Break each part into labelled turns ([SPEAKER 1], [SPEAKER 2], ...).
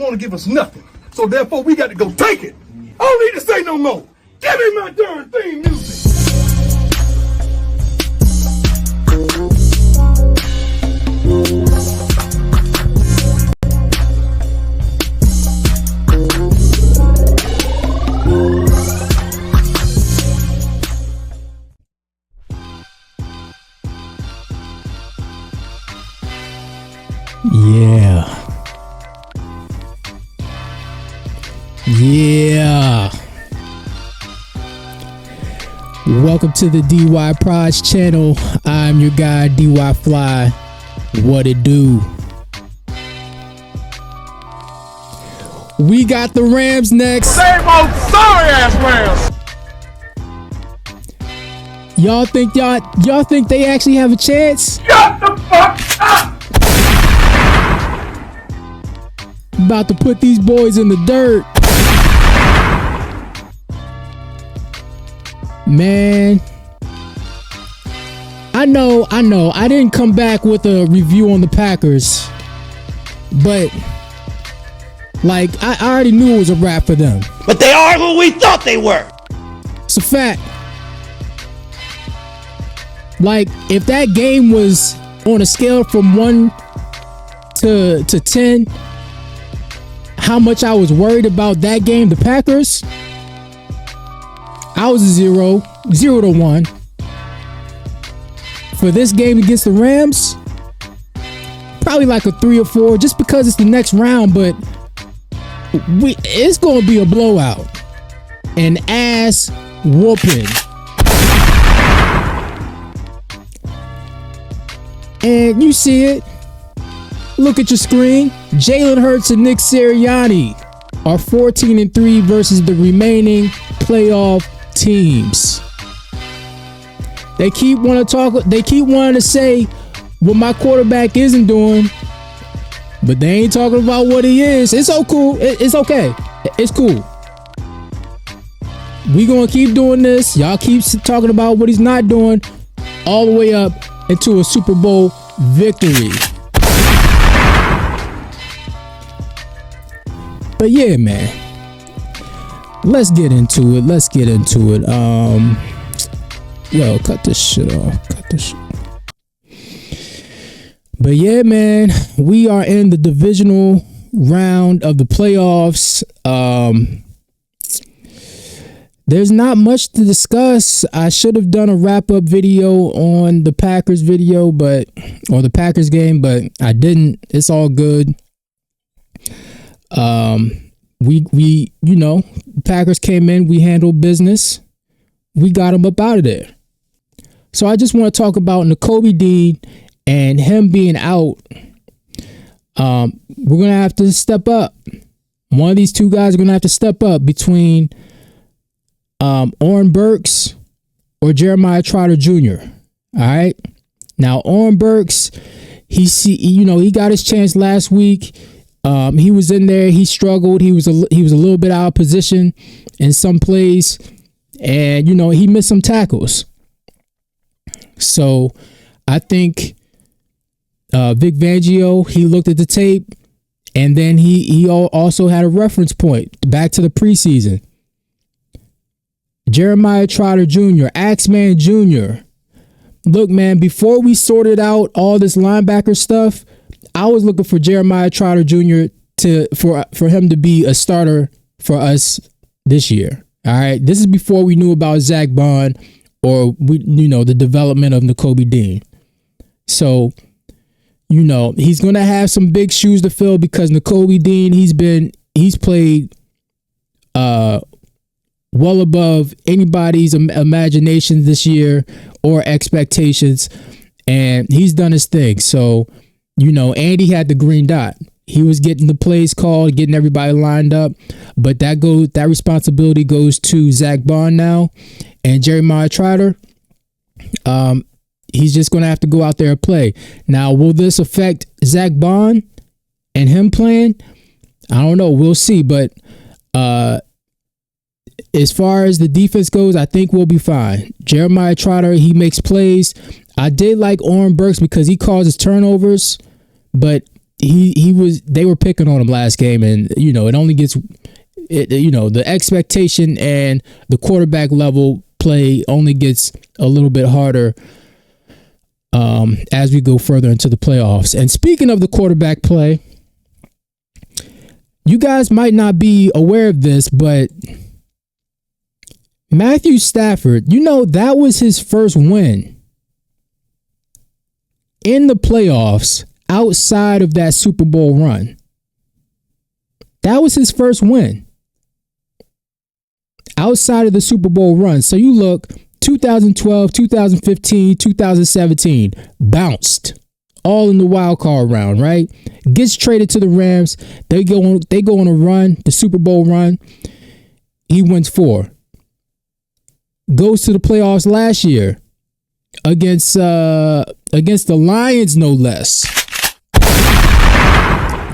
[SPEAKER 1] don't want to give us nothing. So therefore, we got to go take it. I don't need to say no more. Give me my darn theme music.
[SPEAKER 2] Yeah. Welcome to the DY Prize channel. I'm your guy, DY Fly. What it do? We got the Rams next.
[SPEAKER 1] Same old sorry ass Rams.
[SPEAKER 2] Y'all think they actually have a chance?
[SPEAKER 1] Shut the fuck up.
[SPEAKER 2] About to put these boys in the dirt. Man, I know. I didn't come back with a review on the Packers, but like I already knew it was a wrap for them.
[SPEAKER 3] But they are who we thought they were.
[SPEAKER 2] It's a fact. Like if that game was on a scale from 1 to 10, how much I was worried about that game, the Packers, I was a 0 to 1. For this game against the Rams, probably like a 3 or 4, just because it's the next round. But it's going to be a blowout, an ass whooping. And you see it. Look at your screen. Jalenhurts and Nick Sirianni are 14-3 versus the remaining playoff teams. They keep wanting to say what my quarterback isn't doing, but they ain't talking about what he is. It's so cool. It's okay. It's cool. We gonna keep doing this. Y'all keep talking about what he's not doing, all the way up into a Super Bowl victory. But yeah, man. Let's get into it. Yo, cut this shit off. But yeah, man, we are in the divisional round of the playoffs. There's not much to discuss. I should have done a wrap-up video on the Packers video, or the Packers game, but I didn't. It's all good. We Packers came in, we handled business. We got him up out of there. So I just want to talk about Nakobe Dean and him being out. We're going to have to step up. One of these two guys are going to have to step up between Oren Burks or Jeremiah Trotter Jr. All right. Now, Oren Burks, he got his chance last week. He was in there. He struggled. He was a little bit out of position in some plays, and he missed some tackles. So I think Vic Fangio, he looked at the tape, and then he also had a reference point back to the preseason. Jeremiah Trotter Jr., Axeman Jr. Look, man, before we sorted out all this linebacker stuff, I was looking for Jeremiah Trotter Jr. for him to be a starter for us this year. All right. This is before we knew about Zach Bond or the development of Nakobe Dean. So, he's going to have some big shoes to fill because Nakobe Dean, he's played well above anybody's imagination this year or expectations, and he's done his thing. So, Andy had the green dot. He was getting the plays called, getting everybody lined up, but that responsibility goes to Zach Bond now, and Jeremiah Trotter. He's just going to have to go out there and play. Now, will this affect Zach Bond and him playing? I don't know. We'll see. But as far as the defense goes, I think we'll be fine. Jeremiah Trotter, he makes plays. I did like Oren Burks because he causes turnovers, but they were picking on him last game, and it only gets the expectation and the quarterback level play only gets a little bit harder as we go further into the playoffs. And speaking of the quarterback play, you guys might not be aware of this, but Matthew Stafford, that was his first win in the playoffs outside of that Super Bowl run. That was his first win outside of the Super Bowl run. So you look 2012, 2015, 2017, bounced all in the wild card round, right? Gets traded to the Rams. They go on a run, the Super Bowl run. He wins 4. Goes to the playoffs last year against the Lions, no less.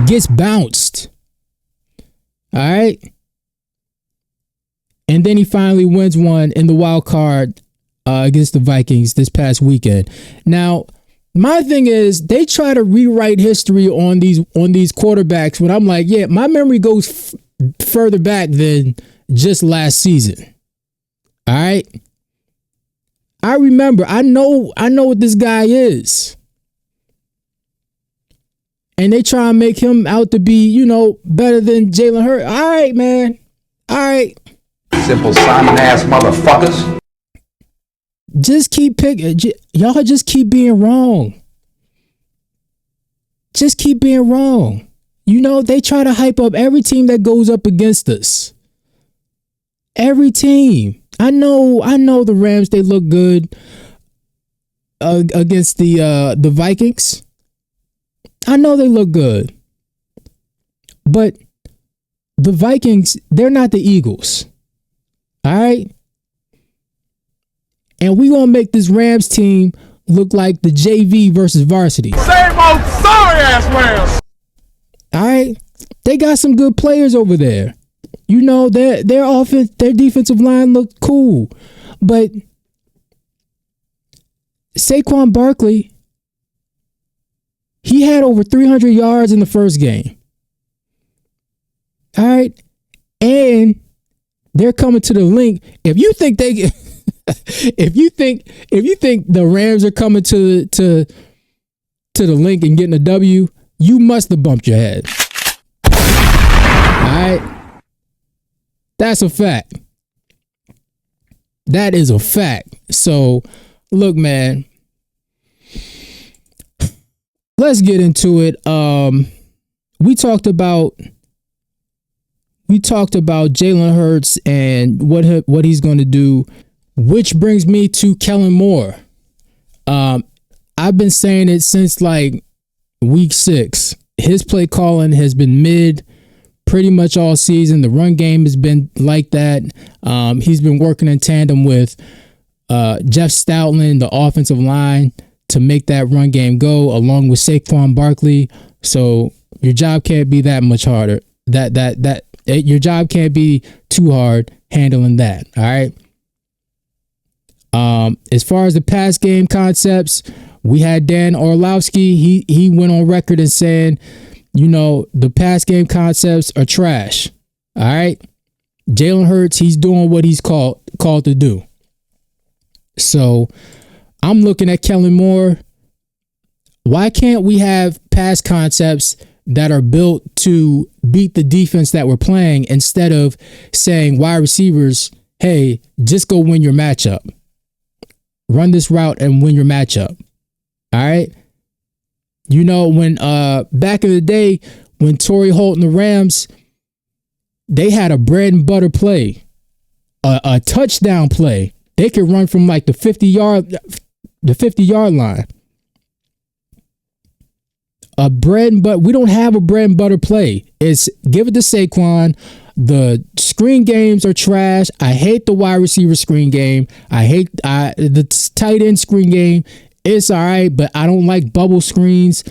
[SPEAKER 2] Gets bounced. All right. And then he finally wins one in the wild card against the Vikings this past weekend. Now, my thing is they try to rewrite history on these quarterbacks when I'm like, yeah, my memory goes further back than just last season. All right. I remember. I know what this guy is. And they try and make him out to be, better than Jalen Hurts. All right, man. All right.
[SPEAKER 4] Simple Simon ass motherfuckers.
[SPEAKER 2] Just keep picking. Y'all just keep being wrong. Just keep being wrong. They try to hype up every team that goes up against us. Every team. I know the Rams, they look good against the Vikings. I know they look good. But the Vikings, they're not the Eagles. All right? And we going to make this Rams team look like the JV versus varsity.
[SPEAKER 1] Same old sorry ass Rams.
[SPEAKER 2] All right? They got some good players over there. Their offense, their defensive line looked cool. But Saquon Barkley, he had over 300 yards in the first game. All right? And they're coming to the link. If you think the Rams are coming to the link and getting a W, you must have bumped your head. All right? That's a fact. That is a fact. So, look, man. Let's get into it. We talked about Jalen Hurts and what he's going to do, which brings me to Kellen Moore. I've been saying it since like week 6. His play calling has been mid pretty much all season. The run game has been like that. He's been working in tandem with Jeff Stoutland, the offensive line, to make that run game go, along with Saquon Barkley. So your job can't be that much harder. Your job can't be too hard handling that. All right. As far as the pass game concepts, we had Dan Orlovsky. He went on record and saying, the pass game concepts are trash. All right. Jalen Hurts, he's doing what he's called to do. So I'm looking at Kellen Moore. Why can't we have pass concepts that are built to beat the defense that we're playing, instead of saying wide receivers, hey, just go win your matchup. Run this route and win your matchup. All right. When back in the day, when Torrey Holt and the Rams, they had a bread and butter play, a touchdown play. They could run from like the 50-yard line. We don't have a bread and butter play. It's give it to Saquon. The screen games are trash. I hate the wide receiver screen game. I hate the tight end screen game. It's all right, but I don't like bubble screens.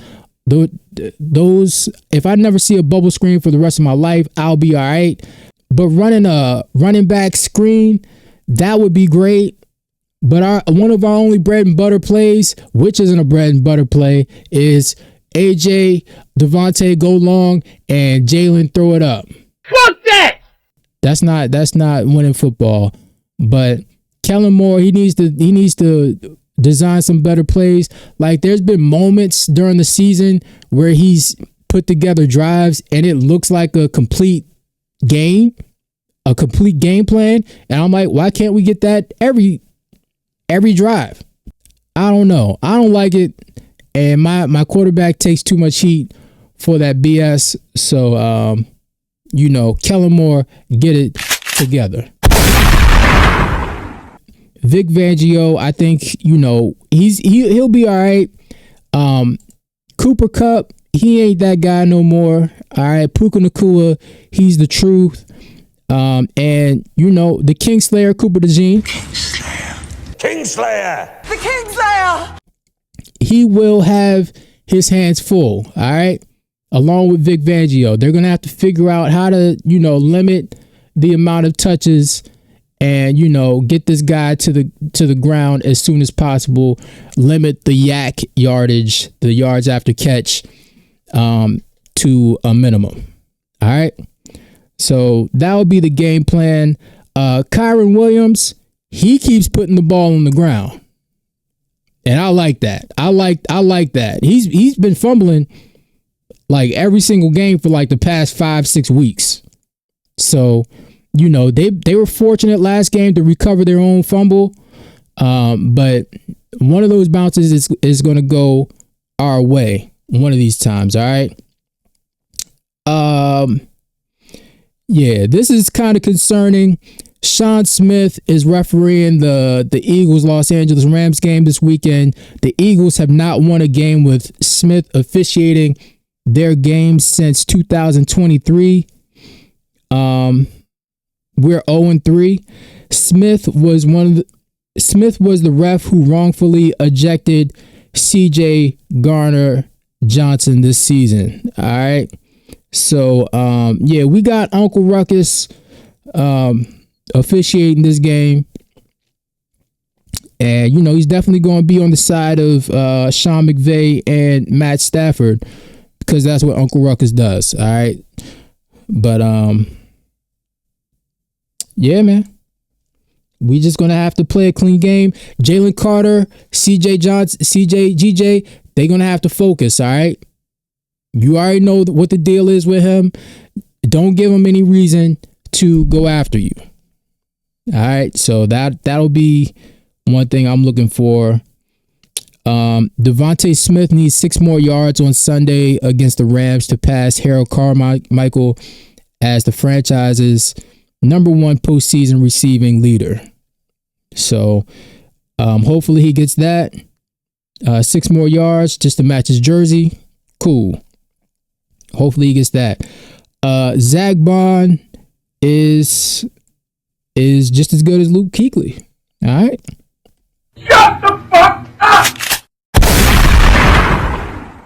[SPEAKER 2] Those, if I never see a bubble screen for the rest of my life, I'll be all right. But running a running back screen, that would be great. But one of our only bread and butter plays, which isn't a bread and butter play, is AJ, Devontae go long, and Jalen throw it up.
[SPEAKER 3] Fuck that!
[SPEAKER 2] That's not winning football. But Kellen Moore, he needs to design some better plays. Like, there's been moments during the season where he's put together drives and it looks like a complete game plan. And I'm like, why can't we get that every drive? I don't know. I don't like it. And my quarterback takes too much heat for that BS. So, Kellen Moore, get it together. Vic Fangio, I think, he'll be all right. Cooper Kupp, he ain't that guy no more. All right. Puka Nacua, he's the truth. And the Kingslayer, Cooper DeJean.
[SPEAKER 3] Kingslayer!
[SPEAKER 5] The Kingslayer!
[SPEAKER 2] He will have his hands full, all right? Along with Vic Fangio. They're going to have to figure out how to, limit the amount of touches and, get this guy to the ground as soon as possible. Limit the yak yardage, the yards after catch, to a minimum. All right? So that would be the game plan. Kyron Williams, he keeps putting the ball on the ground. And I like that. I like that. He's been fumbling like every single game for like the past 5-6 weeks. So, they were fortunate last game to recover their own fumble. But one of those bounces is going to go our way one of these times. All right. Yeah, this is kind of concerning. Sean Smith is refereeing the Eagles Los Angeles Rams game this weekend. The Eagles have not won a game with Smith officiating their games since 2023. We're 0-3. Smith was the ref who wrongfully ejected CJ Garner-Johnson this season. All right. So we got Uncle Ruckus officiating this game, and he's definitely going to be on the side of Sean McVay and Matt Stafford, because that's what Uncle Ruckus does. All right. But yeah, man, we just gonna have to play a clean game. Jalen Carter, GJ, they're gonna have to focus. All right. You already know what the deal is with him. Don't give him any reason to go after you. All right, so that'll be one thing I'm looking for. Devontasmith needs 6 more yards on Sunday against the Rams to pass Harold Carmichael as the franchise's #1 postseason receiving leader. So hopefully he gets that. 6 more yards just to match his jersey. Cool. Hopefully he gets that. Zach Bond is just as good as Luke Kuechly. All right.
[SPEAKER 1] Shut the fuck up!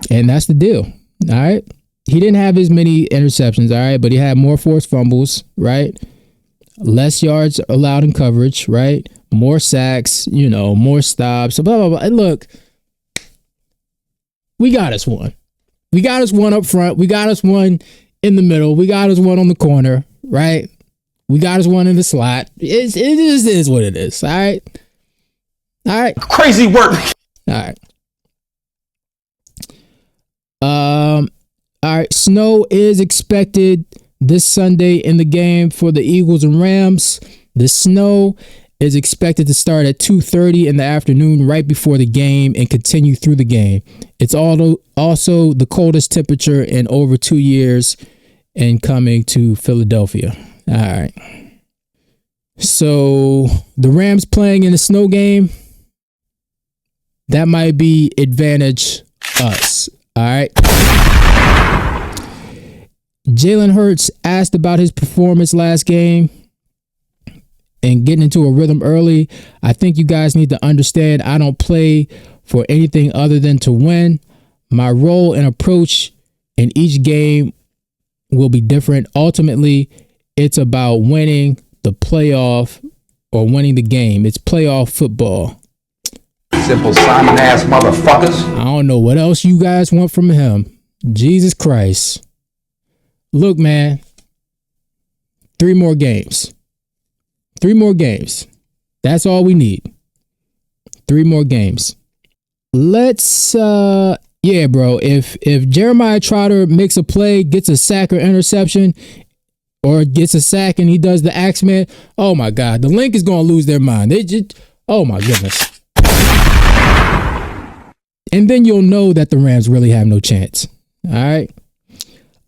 [SPEAKER 2] And that's the deal. All right. He didn't have as many interceptions. All right. But he had more forced fumbles. Right. Less yards allowed in coverage. Right. More sacks. More stops. Blah, blah, blah. And look, we got us one. We got us one up front. We got us one in the middle. We got us one on the corner. Right. We got us one in the slot. It is what it is. All right. All right.
[SPEAKER 3] Crazy work.
[SPEAKER 2] All right. All right. Snow is expected this Sunday in the game for the Eagles and Rams. The snow is expected to start at 2:30 in the afternoon, right before the game, and continue through the game. It's also the coldest temperature in over 2 years and coming to Philadelphia. All right. So the Rams playing in a snow game, that might be advantage us. All right. Jalen Hurts asked about his performance last game and getting into a rhythm early. I think you guys need to understand I don't play for anything other than to win. My role and approach in each game will be different. Ultimately, it's about winning the playoff or winning the game. It's playoff football.
[SPEAKER 4] Simple Simon-ass motherfuckers.
[SPEAKER 2] I don't know what else you guys want from him. Jesus Christ. Look, man. 3 more games. 3 more games. That's all we need. 3 more games. Let's yeah, bro. If Jeremiah Trotter makes a play, gets a sack or interception, or gets a sack and he does the Axeman, oh my God, the Link is gonna lose their mind. They just, oh my goodness. And then you'll know that the Rams really have no chance. All right.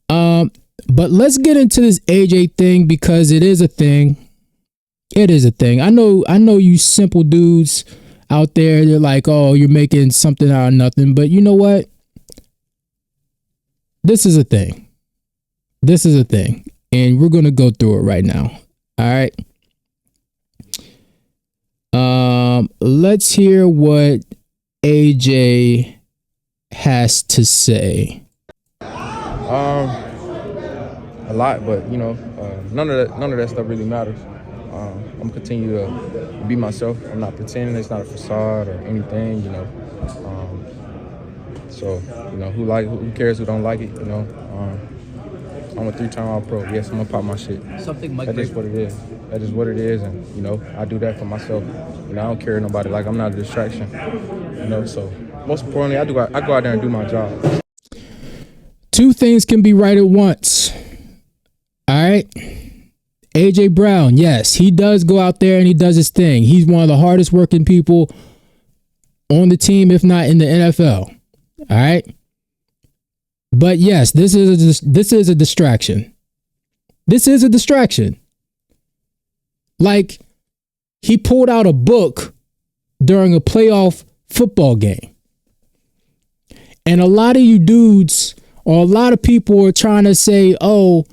[SPEAKER 2] But let's get into this AJ thing because it is a thing. It is a thing. I know you simple dudes out there, they're like, oh, you're making something out of nothing. But you know what? This is a thing. This is a thing. And we're going to go through it right now. All right. Let's hear what AJ has to say.
[SPEAKER 5] A lot, but you know, none of that stuff really matters. I'm gonna continue to be myself. I'm not pretending. It's not a facade or anything, you know. So you know, who cares who don't like it, you know. I'm a 3-time All-Pro. Yes, I'm gonna pop my shit. That's just what it is. That is what it is, and you know, I do that for myself. You know, I don't care nobody. Like, I'm not a distraction. You know, so most importantly, I go out there and do my job.
[SPEAKER 2] 2 things can be right at once. All right. AJ Brown, yes, he does go out there and he does his thing. He's one of the hardest working people on the team, if not in the NFL. All right. But yes, this is a distraction. This is a distraction. Like, he pulled out a book during a playoff football game. And a lot of you dudes, or a lot of people, are trying to say, oh,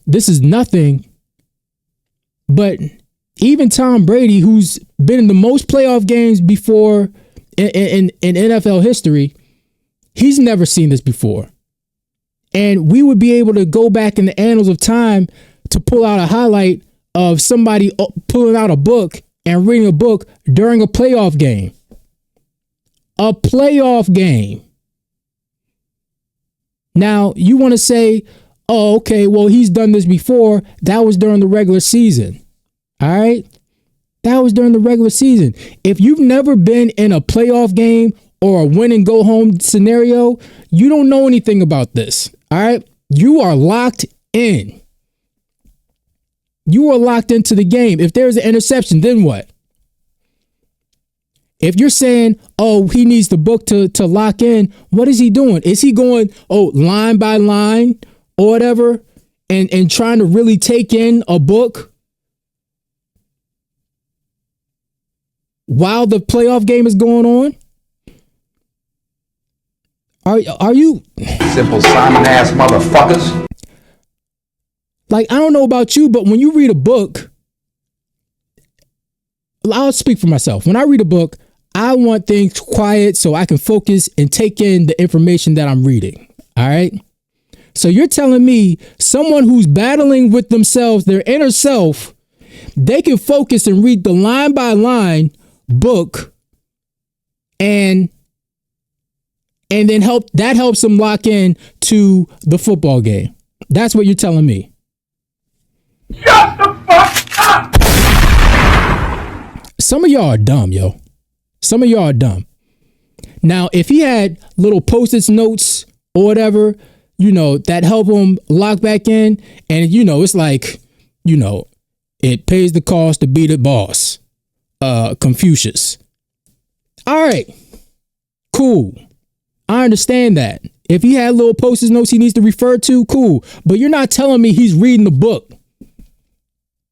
[SPEAKER 2] this is nothing. But even Tom Brady, who's been in the most playoff games before in NFL history, he's never seen this before. And we would be able to go back in the annals of time to pull out a highlight of somebody pulling out a book and reading a book during a playoff game. A playoff game. Now, you want to say, oh, okay, well, he's done this before. That was during the regular season. All right? That was during the regular season. If you've never been in a playoff game or a win and go home scenario, you don't know anything about this. All right? You are locked in. You are locked into the game. If there's an interception, then what? If you're saying, oh, he needs the book to lock in, what is he doing? Is he going, oh, line by line or whatever, and trying to really take in a book while the playoff game is going on? Are you
[SPEAKER 4] Simple Simon-ass motherfuckers.
[SPEAKER 2] Like, I don't know about you, but when you read a book, I'll speak for myself. When I read a book, I want things quiet so I can focus and take in the information that I'm reading. All right. So you're telling me someone who's battling with themselves, their inner self, they can focus and read the line by line book and then helps them lock in to the football game. That's what you're telling me.
[SPEAKER 1] Shut the fuck up!
[SPEAKER 2] Some of y'all are dumb, yo. Some of y'all are dumb. Now, if he had little Post-it notes or whatever, you know, that help him lock back in, and, you know, it's like, you know, it pays the cost to be the boss. Confucius. All right. Cool. I understand that. If he had little Post-it notes he needs to refer to, cool. But you're not telling me he's reading the book,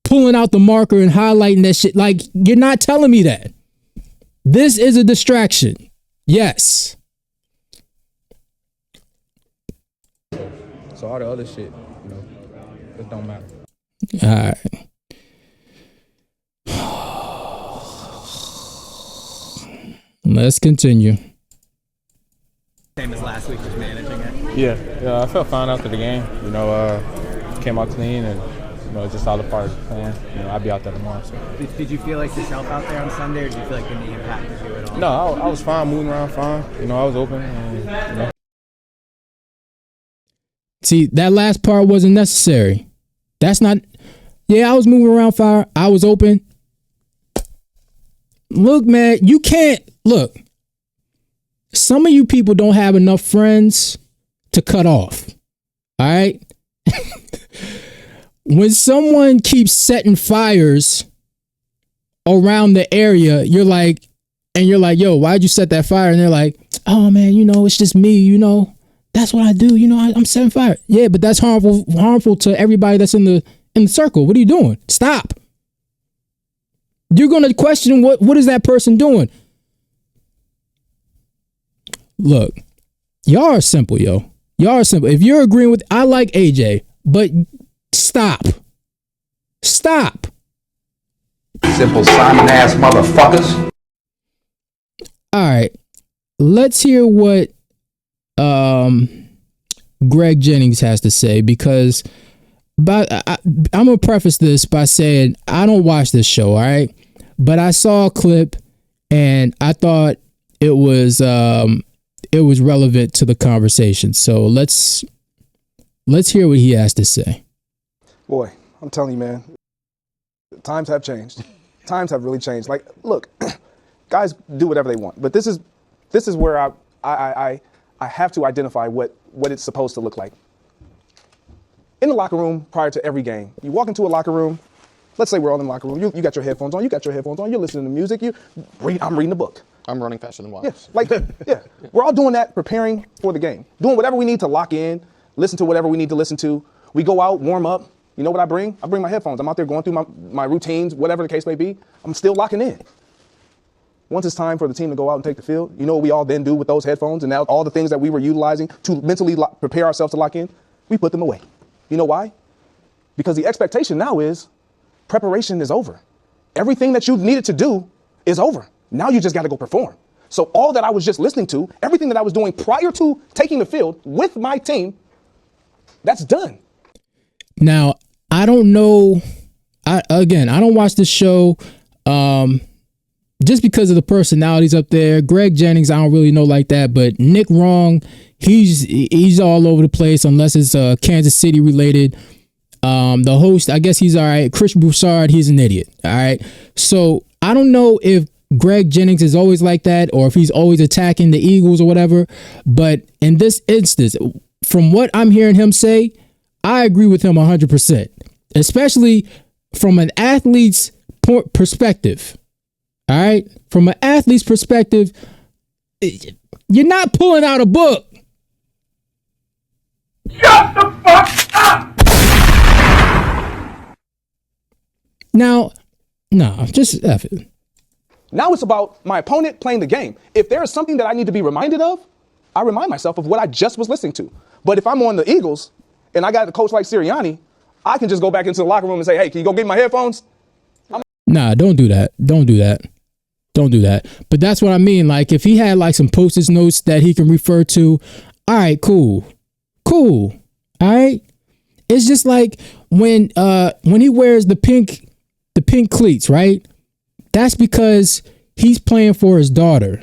[SPEAKER 2] pulling out the marker and highlighting that shit. Like, you're not telling me that. This is a distraction. Yes.
[SPEAKER 5] So all the other shit, you know, it don't matter.
[SPEAKER 2] All right. Let's continue.
[SPEAKER 6] Same as last week was managing it.
[SPEAKER 5] Yeah, I felt fine after the game. You know, came out clean and, you it's just all a part of the plan. I'll be out there tomorrow. So.
[SPEAKER 6] Did you feel like yourself out there on Sunday, or did you feel like the knee impacted you at all?
[SPEAKER 5] No, I was fine, moving around fine. I was open. And,
[SPEAKER 2] See, that last part wasn't necessary. That's not. Yeah, I was moving around fine. I was open. Look, man, you can't. Look, some of you people don't have enough friends to cut off. All right? When someone keeps setting fires around the area, you're like, yo, why'd you set that fire? And they're like, oh, man, it's just me, That's what I do. I'm setting fire. Yeah, but that's harmful to everybody that's in the circle. What are you doing? Stop. You're going to question what is that person doing? Look, y'all are simple, yo. Y'all are simple. If you're agreeing with, I like AJ, but stop. Stop.
[SPEAKER 4] Simple Simon ass motherfuckers.
[SPEAKER 2] All right. Let's hear what Greg Jennings has to say, because I'm going to preface this by saying I don't watch this show, all right? But I saw a clip and I thought it was relevant to the conversation. So let's hear what he has to say.
[SPEAKER 7] Boy, I'm telling you, man, times have changed. Times have really changed. Like, look, guys do whatever they want, but this is where I have to identify what it's supposed to look like. In the locker room prior to every game, you walk into a locker room. Let's say we're all in the locker room. You got your headphones on. You're listening to music. I'm reading a book.
[SPEAKER 8] I'm running faster than Wild.
[SPEAKER 7] Yes, yeah. We're all doing that, preparing for the game, doing whatever we need to lock in, listen to whatever we need to listen to. We go out, warm up. You know what I bring? I bring my headphones. I'm out there going through my routines, whatever the case may be. I'm still locking in. Once it's time for the team to go out and take the field, you know what we all then do with those headphones and now all the things that we were utilizing to mentally prepare ourselves to lock in? We put them away. You know why? Because the expectation now is preparation is over. Everything that you needed to do is over. Now you just got to go perform. So all that I was just listening to, everything that I was doing prior to taking the field with my team, that's done.
[SPEAKER 2] Now, I don't know. I don't watch this show just because of the personalities up there. Greg Jennings, I don't really know like that, but Nick Wrong, he's all over the place unless it's Kansas City related. The host, I guess he's all right. Chris Broussard, he's an idiot. All right. So I don't know if Greg Jennings is always like that or if he's always attacking the Eagles or whatever. But in this instance, from what I'm hearing him say, I agree with him 100%, especially from an athlete's perspective. All right. From an athlete's perspective, you're not pulling out a book.
[SPEAKER 1] Shut the fuck up!
[SPEAKER 2] Now, no, just F it.
[SPEAKER 7] Now it's about my opponent playing the game. If there is something that I need to be reminded of, I remind myself of what I just was listening to. But if I'm on the Eagles and I got a coach like Sirianni, I can just go back into the locker room and say, hey, can you go get my headphones?
[SPEAKER 2] Nah, don't do that. Don't do that. Don't do that. But that's what I mean. Like if he had like some Post-it notes that he can refer to, all right, cool. All right. It's just like when he wears the pink cleats, right? That's because he's playing for his daughter.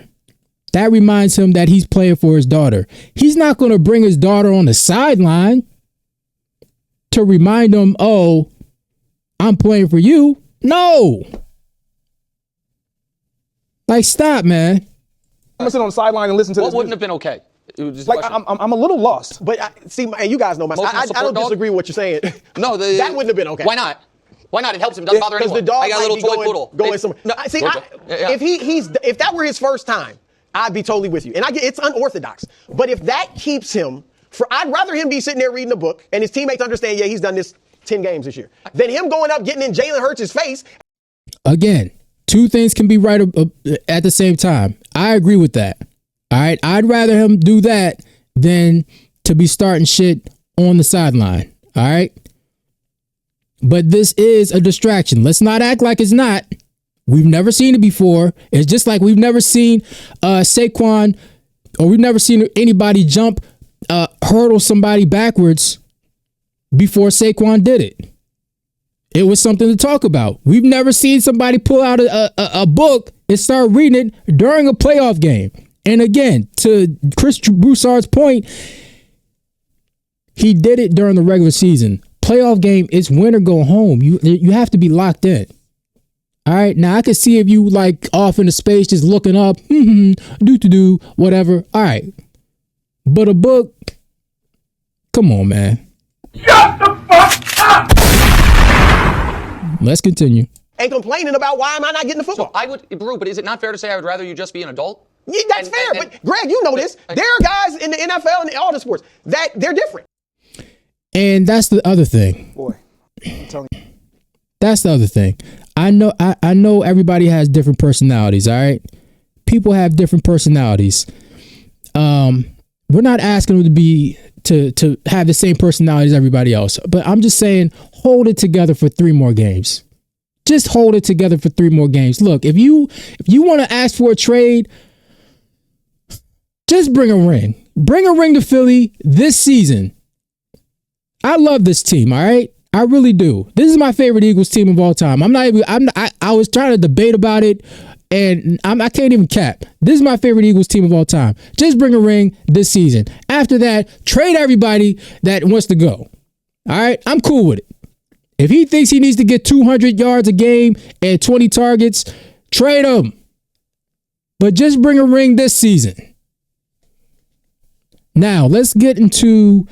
[SPEAKER 2] That reminds him that he's playing for his daughter. He's not going to bring his daughter on the sideline to remind him, oh, I'm playing for you. No. Like, stop, man.
[SPEAKER 7] I'm going to sit on the sideline and listen to
[SPEAKER 8] What
[SPEAKER 7] this.
[SPEAKER 8] wouldn't have been okay? It was just
[SPEAKER 7] like, I'm a little lost.
[SPEAKER 9] But see, and you guys know my I don't disagree with what you're saying.
[SPEAKER 8] No,
[SPEAKER 9] that wouldn't have been okay.
[SPEAKER 8] Why not? Why not? It helps him. Doesn't bother anyone.
[SPEAKER 9] Because the dog
[SPEAKER 8] I got a little toy poodle.
[SPEAKER 9] Going somewhere. No, see, if that were his first time, I'd be totally with you. And it's unorthodox. But if that keeps him, I'd rather him be sitting there reading a book and his teammates understand, yeah, he's done this 10 games this year, than him going up getting in Jalen Hurts' face.
[SPEAKER 2] Again, two things can be right at the same time. I agree with that. All right. I'd rather him do that than to be starting shit on the sideline. All right. But this is a distraction. Let's not act like it's not. We've never seen it before. It's just like we've never seen Saquon, or we've never seen anybody hurdle somebody backwards before Saquon did it. it was something to talk about. We've never seen somebody pull out a book and start reading it during a playoff game. And again, to Chris Broussard's point, he did it during the regular season. Playoff game, it's win or go home. You have to be locked in. All right. Now I can see if you like off into space, just looking up, do whatever. All right. But a book, come on, man.
[SPEAKER 1] Shut the fuck up!
[SPEAKER 2] Let's continue.
[SPEAKER 9] And complaining about why am I not getting the football?
[SPEAKER 8] So I would, Brew, but is it not fair to say I would rather you just be an adult?
[SPEAKER 9] Yeah, that's fair. But Greg, you know this. There are guys in the NFL and all the sports that they're different.
[SPEAKER 2] And that's the other thing.
[SPEAKER 7] Boy, I'm telling you.
[SPEAKER 2] That's the other thing. I know everybody has different personalities, all right? People have different personalities. We're not asking them to have the same personality as everybody else. But I'm just saying, hold it together for 3 more games. Just hold it together for 3 more games. Look, if you want to ask for a trade, just bring a ring. Bring a ring to Philly this season. I love this team, all right? I really do. This is my favorite Eagles team of all time. I was trying to debate about it, and I can't even cap. This is my favorite Eagles team of all time. Just bring a ring this season. After that, trade everybody that wants to go. All right? I'm cool with it. If he thinks he needs to get 200 yards a game and 20 targets, trade him. But just bring a ring this season. Now, let's get into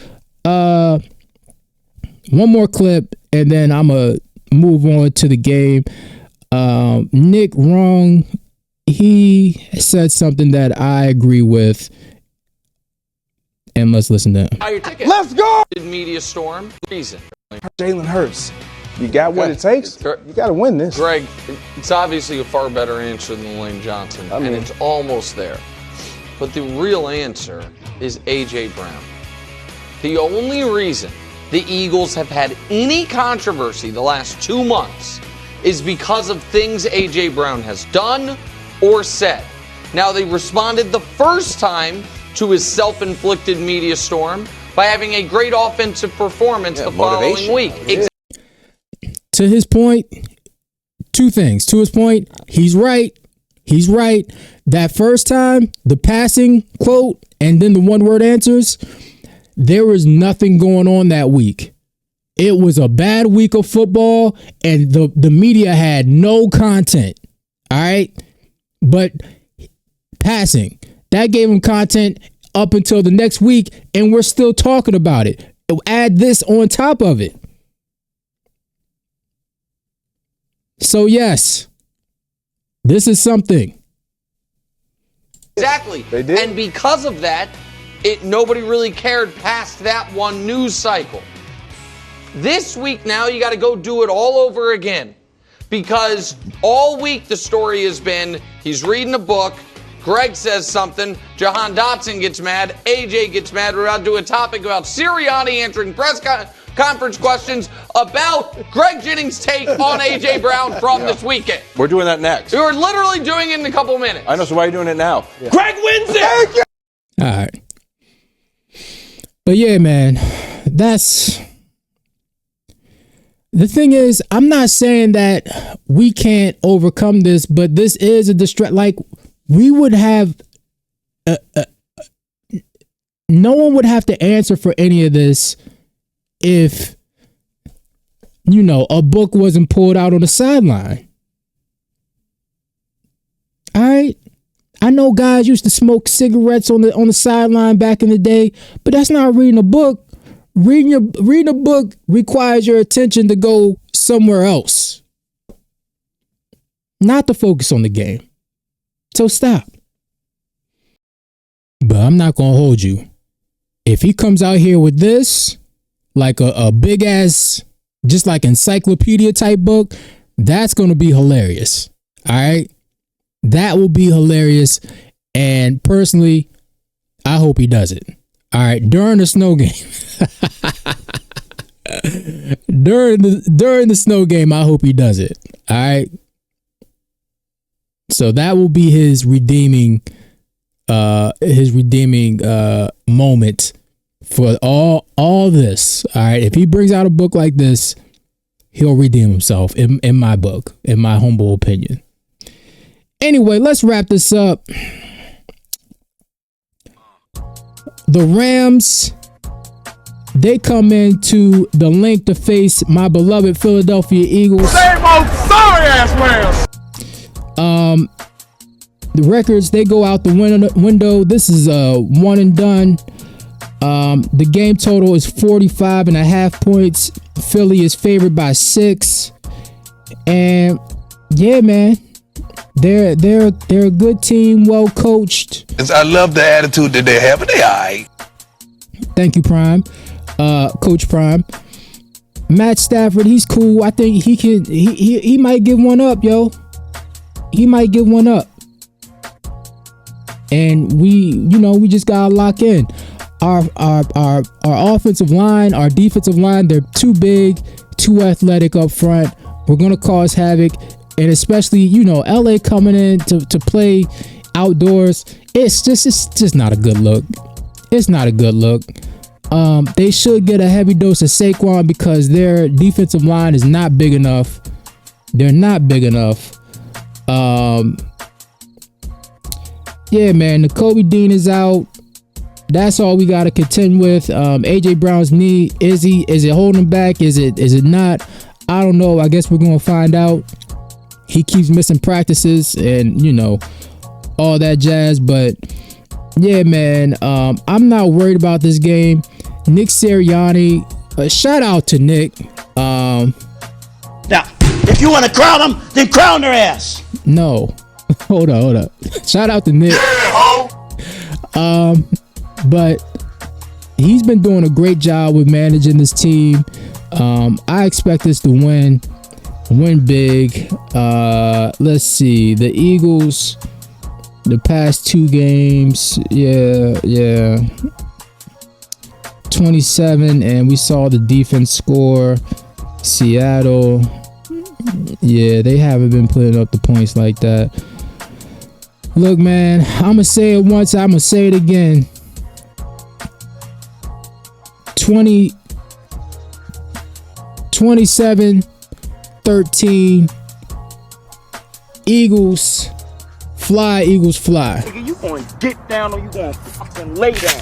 [SPEAKER 2] one more clip, and then I'm going to move on to the game. Nick Wrong, he said something that I agree with. And let's listen to him.
[SPEAKER 7] Let's go!
[SPEAKER 10] Media storm. Reason.
[SPEAKER 7] Jalen Hurts. You got what it takes. You got to win this.
[SPEAKER 10] Greg, it's obviously a far better answer than Lane Johnson, and it's almost there. But the real answer is AJ Brown. The only reason the Eagles have had any controversy the last 2 months is because of things AJ Brown has done or said. Now, they responded the first time to his self-inflicted media storm by having a great offensive performance the following week.
[SPEAKER 2] To his point, 2 things. To his point, he's right. He's right. That first time, the passing quote and then the one-word answers, there was nothing going on that week. It was a bad week of football, and the media had no content. All right? But passing, that gave him content up until the next week, and we're still talking about it. Add this on top of it. So, yes, this is something.
[SPEAKER 10] Exactly.
[SPEAKER 7] They did.
[SPEAKER 10] And because of that, nobody really cared past that one news cycle. This week now, you got to go do it all over again. Because all week the story has been, he's reading a book, Greg says something, Jahan Dotson gets mad, AJ gets mad. We're about to do a topic about Sirianni answering press conference questions about Greg Jennings' take on AJ Brown from this weekend.
[SPEAKER 11] We're doing that next.
[SPEAKER 10] We're literally doing it in a couple minutes.
[SPEAKER 11] I know, so why are you doing it now?
[SPEAKER 10] Yeah. Greg wins it!
[SPEAKER 2] All right. But yeah, man, that's the thing is, I'm not saying that we can't overcome this, but this is a distress. Like, we would have, no one would have to answer for any of this if, a book wasn't pulled out on the sideline. All right. I know guys used to smoke cigarettes on the sideline back in the day, but that's not reading a book. Reading a book requires your attention to go somewhere else, not to focus on the game. So stop. But I'm not gonna hold you. If he comes out here with this, like a big ass, just like encyclopedia type book, that's gonna be hilarious. All right. That will be hilarious, and personally, I hope he does it. All right, during the snow game. during the snow game, I hope he does it. All right. So that will be his redeeming moment for all this. All right. If he brings out a book like this, he'll redeem himself in my book, in my humble opinion. Anyway, let's wrap this up. The Rams, they come into the link to face my beloved Philadelphia Eagles.
[SPEAKER 1] Same old sorry ass Rams.
[SPEAKER 2] The records, they go out the window. This is a one and done. The game total is 45.5 points. Philly is favored by 6. And yeah, man, they're a good team, well coached.
[SPEAKER 3] I love the attitude that they have, but they all right.
[SPEAKER 2] Thank you, Prime. Coach Prime. Matt Stafford, he's cool. I think he might give one up, yo. He might give one up. And we just gotta lock in. Our offensive line, our defensive line, they're too big, too athletic up front. We're gonna cause havoc. And especially, LA coming in to play outdoors. It's just not a good look. It's not a good look. They should get a heavy dose of Saquon because their defensive line is not big enough. They're not big enough. Yeah, man, Nakobe Dean is out. That's all we got to contend with. AJ Brown's knee, is it holding him back? Is it not? I don't know. I guess we're going to find out. He keeps missing practices and, all that jazz. But yeah, man, I'm not worried about this game. Nick Sirianni, shout out to Nick.
[SPEAKER 3] Now, if you want to crown them, then crown their ass.
[SPEAKER 2] No. Hold up. Shout out to Nick. But he's been doing a great job with managing this team. I expect us to win big. Let's see. The Eagles, the past 2 games, yeah. 27, and we saw the defense score. Seattle, yeah, they haven't been putting up the points like that. Look, man, I'm gonna say it once, I'm gonna say it again. 27-13 Eagles fly.
[SPEAKER 11] Nigga, you gonna get down or you gonna fucking lay down?